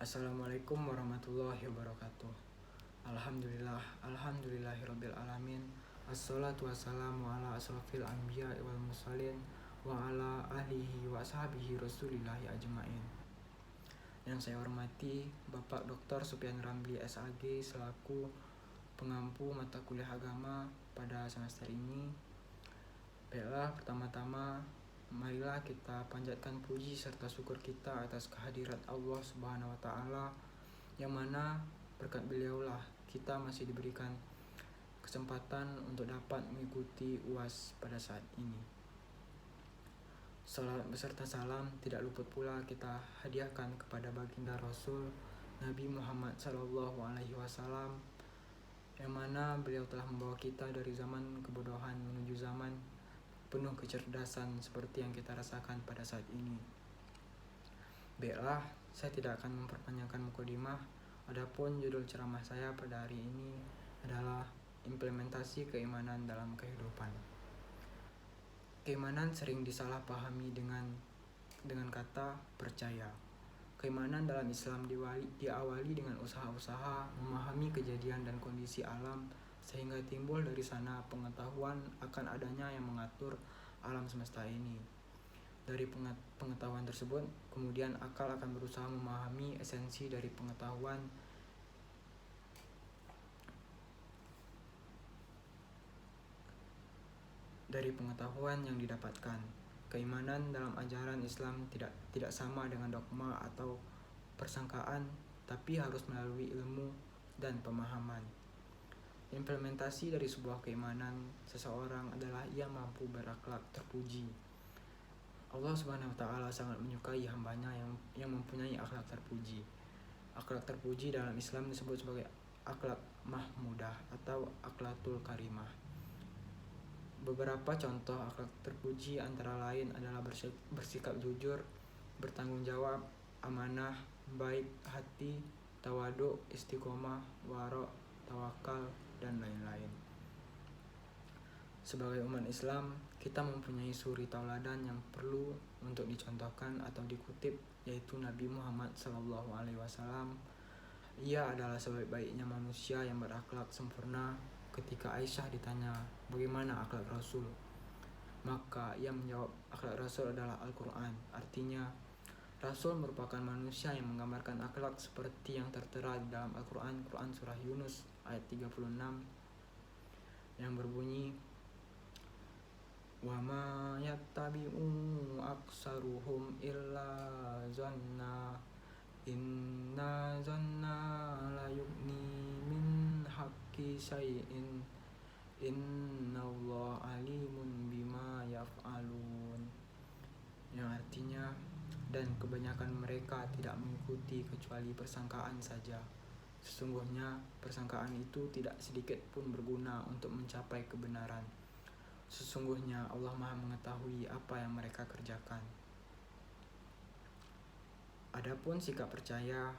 Assalamualaikum warahmatullahi wabarakatuh. Alhamdulillahirabbil alamin. Assalatu wassalamu ala asrofil anbiya wal mursalin wa ala alihi wa ashabihi rasulillahi ajmain. Yang saya hormati Bapak Dr. Supian Ramli SAG selaku pengampu mata kuliah agama pada semester ini. Baiklah, pertama-tama marilah kita panjatkan puji serta syukur kita atas kehadirat Allah Subhanahu wa taala, yang mana berkat beliaulah kita masih diberikan kesempatan untuk dapat mengikuti UAS pada saat ini. Salat beserta salam tidak luput pula kita hadiahkan kepada baginda Rasul Nabi Muhammad SAW, yang mana beliau telah membawa kita dari zaman kebodohan menuju zaman penuh kecerdasan seperti yang kita rasakan pada saat ini. Baiklah, saya tidak akan memperpanjangkan mukadimah. Adapun judul ceramah saya pada hari ini adalah implementasi keimanan dalam kehidupan. Keimanan sering disalahpahami dengan kata percaya. Keimanan dalam Islam diawali dengan usaha-usaha memahami kejadian dan kondisi alam, sehingga timbul dari sana pengetahuan akan adanya yang mengatur alam semesta ini. Dari pengetahuan tersebut, kemudian akal akan berusaha memahami esensi dari pengetahuan yang didapatkan. Keimanan dalam ajaran Islam tidak sama dengan dogma atau persangkaan, tapi harus melalui ilmu dan pemahaman. Implementasi dari sebuah keimanan seseorang adalah ia mampu berakhlak terpuji. Allah Subhanahu wa taala sangat menyukai hambanya yang mempunyai akhlak terpuji. Akhlak terpuji dalam Islam disebut sebagai akhlak mahmudah atau akhlakul karimah. Beberapa contoh akhlak terpuji antara lain adalah bersikap jujur, bertanggung jawab, amanah, baik hati, tawadu, istiqomah, wara', tawakal, dan lain-lain. Sebagai umat Islam, kita mempunyai suri tauladan yang perlu untuk dicontohkan atau dikutip, yaitu Nabi Muhammad SAW. Ia adalah sebaik-baiknya manusia yang berakhlak sempurna. Ketika Aisyah ditanya bagaimana akhlak Rasul, maka ia menjawab, akhlak Rasul adalah Al-Quran. Artinya, Rasul merupakan manusia yang menggambarkan akhlak seperti yang tertera di dalam Al-Quran, Quran Surah Yunus ayat 36 yang berbunyi, wa ma yattabi'u aksaruhum illa zanna inna zanna la yughni min haqqi syai'in innallaha alimun bima yaf'alun, yang artinya, dan kebanyakan mereka tidak mengikuti kecuali persangkaan saja. Sesungguhnya persangkaan itu tidak sedikit pun berguna untuk mencapai kebenaran. Sesungguhnya Allah Maha mengetahui apa yang mereka kerjakan. Adapun sikap percaya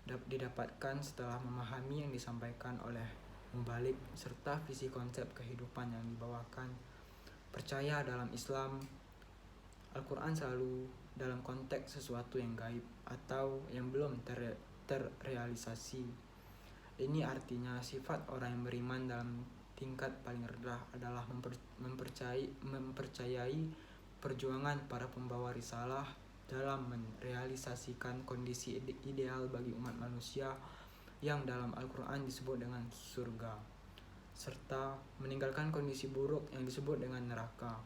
didapatkan setelah memahami yang disampaikan oleh mubalik serta visi konsep kehidupan yang dibawakan. Percaya dalam Islam, Al-Quran selalu dalam konteks sesuatu yang gaib atau yang belum terrealisasi. Ini artinya sifat orang yang beriman dalam tingkat paling rendah adalah mempercayai perjuangan para pembawa risalah dalam merealisasikan kondisi ideal bagi umat manusia yang dalam Al-Quran disebut dengan surga, serta meninggalkan kondisi buruk yang disebut dengan neraka.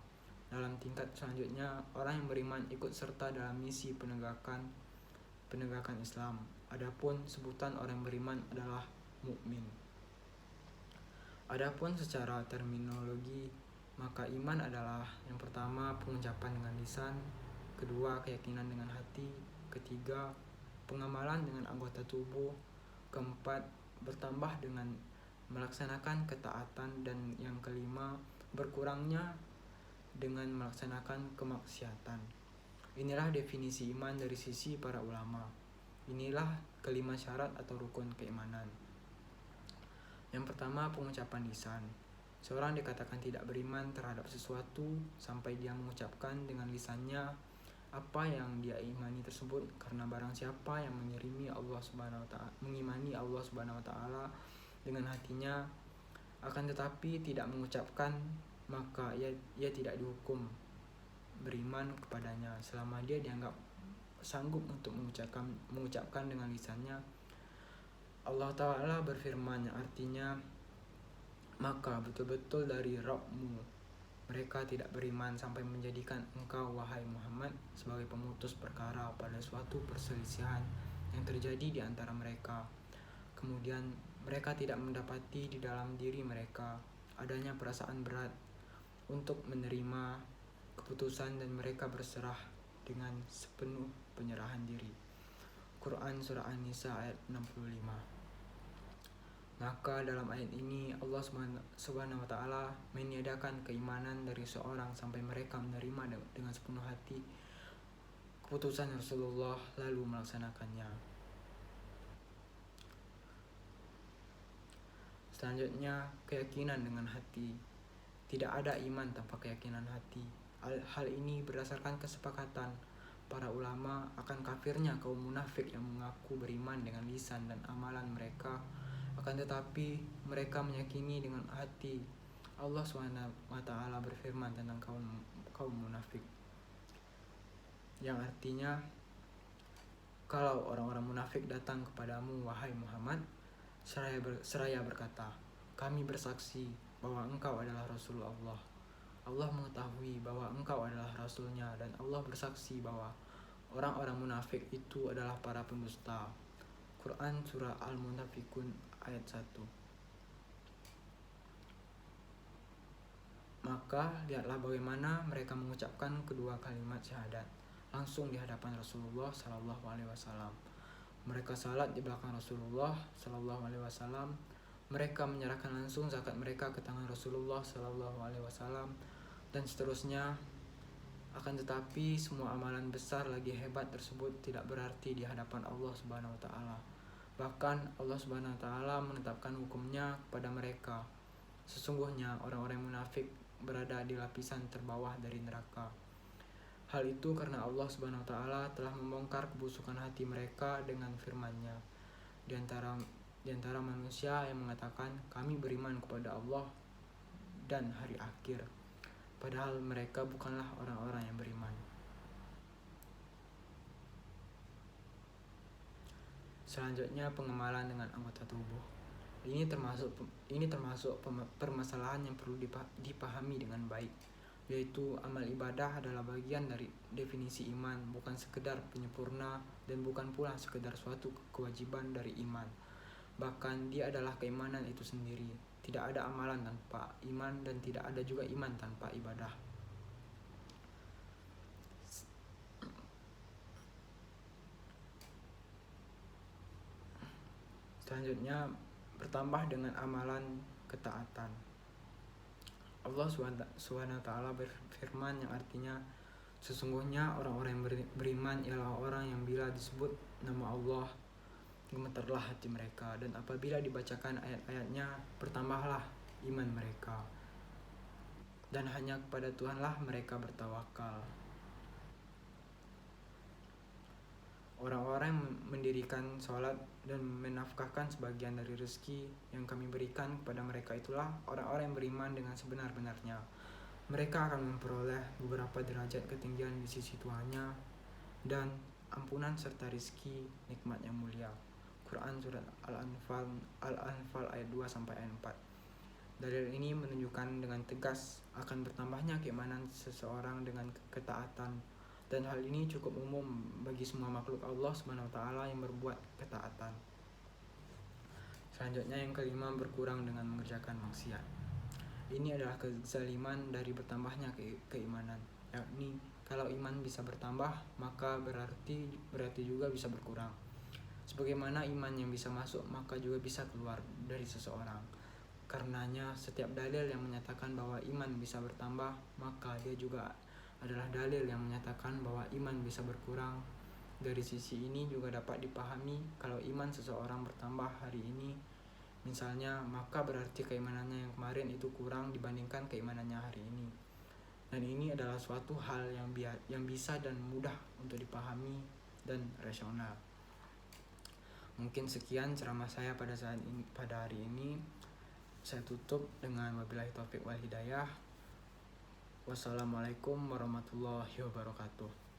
Dalam tingkat selanjutnya, orang yang beriman ikut serta dalam misi penegakan Islam. Adapun sebutan orang yang beriman adalah mukmin. Adapun secara terminologi, maka iman adalah yang pertama pengucapan dengan lisan, kedua keyakinan dengan hati, ketiga pengamalan dengan anggota tubuh, keempat bertambah dengan melaksanakan ketaatan, dan yang kelima berkurangnya dengan melaksanakan kemaksiatan. Inilah definisi iman dari sisi para ulama. Inilah kelima syarat atau rukun keimanan. Yang pertama, pengucapan lisan. Seorang dikatakan tidak beriman terhadap sesuatu sampai dia mengucapkan dengan lisannya apa yang dia imani tersebut, karena barang siapa yang mengimani Allah Subhanahu wa taala dengan hatinya akan tetapi tidak mengucapkan, maka ia tidak dihukum beriman kepadanya selama dia dianggap sanggup untuk mengucapkan dengan lisannya. Allah Ta'ala berfirman yang artinya, maka betul-betul dari Rabb-Mu mereka tidak beriman sampai menjadikan engkau wahai Muhammad sebagai pemutus perkara pada suatu perselisihan yang terjadi di antara mereka. Kemudian mereka tidak mendapati di dalam diri mereka adanya perasaan berat untuk menerima keputusan, dan mereka berserah dengan sepenuh penyerahan diri. Quran Surah An-Nisa ayat 65. Maka dalam ayat ini Allah Subhanahu wa taala meniadakan keimanan dari seorang sampai mereka menerima dengan sepenuh hati keputusan Rasulullah lalu melaksanakannya. Selanjutnya, keyakinan dengan hati. Tidak ada iman tanpa keyakinan hati. Hal ini berdasarkan kesepakatan para ulama akan kafirnya kaum munafik yang mengaku beriman dengan lisan dan amalan mereka, akan tetapi mereka meyakini dengan hati. Allah SWT berfirman tentang kaum munafik, yang artinya, kalau orang-orang munafik datang kepadamu wahai Muhammad seraya berkata, kami bersaksi bahwa engkau adalah Rasul Allah. Allah mengetahui bahwa engkau adalah Rasulnya, dan Allah bersaksi bahwa orang-orang munafik itu adalah para pendusta. Quran Surah Al-Munafikun ayat 1. Maka lihatlah bagaimana mereka mengucapkan kedua kalimat syahadat langsung di hadapan Rasulullah SAW. Mereka salat di belakang Rasulullah SAW. Mereka menyerahkan langsung zakat mereka ke tangan Rasulullah SAW, dan seterusnya. Akan tetapi semua amalan besar lagi hebat tersebut tidak berarti di hadapan Allah Subhanahu wa taala. Bahkan Allah Subhanahu wa taala menetapkan hukumnya kepada mereka. Sesungguhnya orang-orang munafik berada di lapisan terbawah dari neraka. Hal itu karena Allah Subhanahu wa taala telah membongkar kebusukan hati mereka dengan firman-Nya. Di antara manusia yang mengatakan kami beriman kepada Allah dan hari akhir, padahal mereka bukanlah orang-orang yang beriman. Selanjutnya, pengemalan dengan anggota tubuh. Ini termasuk permasalahan yang perlu dipahami dengan baik, yaitu amal ibadah adalah bagian dari definisi iman, bukan sekedar penyempurna dan bukan pula sekedar suatu kewajiban dari iman. Bahkan dia adalah keimanan itu sendiri. Tidak ada amalan tanpa iman, dan tidak ada juga iman tanpa ibadah. Selanjutnya, bertambah dengan amalan ketaatan. Allah SWT berfirman yang artinya, sesungguhnya orang-orang yang beriman ialah orang yang bila disebut nama Allah gemetarlah hati mereka, dan apabila dibacakan ayat-ayatnya bertambahlah iman mereka, dan hanya kepada Tuhanlah mereka bertawakal. Orang-orang yang mendirikan sholat dan menafkahkan sebagian dari rezeki yang kami berikan kepada mereka itulah orang-orang yang beriman dengan sebenar-benarnya. Mereka akan memperoleh beberapa derajat ketinggian di sisi Tuhannya dan ampunan serta rezeki nikmat yang mulia. Quran Surat Al-Anfal ayat 2-4. Dalil ini menunjukkan dengan tegas akan bertambahnya keimanan seseorang dengan ketaatan, dan hal ini cukup umum bagi semua makhluk Allah Subhanahu wa taala yang berbuat ketaatan. Selanjutnya, yang kelima, berkurang dengan mengerjakan maksiat. Ini adalah kezaliman dari bertambahnya keimanan, yakni kalau iman bisa bertambah maka berarti juga bisa berkurang. Sebagaimana iman yang bisa masuk maka juga bisa keluar dari seseorang. Karenanya setiap dalil yang menyatakan bahwa iman bisa bertambah, maka dia juga adalah dalil yang menyatakan bahwa iman bisa berkurang. Dari sisi ini juga dapat dipahami kalau iman seseorang bertambah hari ini misalnya, maka berarti keimanannya yang kemarin itu kurang dibandingkan keimanannya hari ini. Dan ini adalah suatu hal yang bisa dan mudah untuk dipahami dan rasional. Mungkin sekian ceramah saya pada hari ini. Saya tutup dengan wabillahi taufik wal hidayah. Wassalamualaikum warahmatullahi wabarakatuh.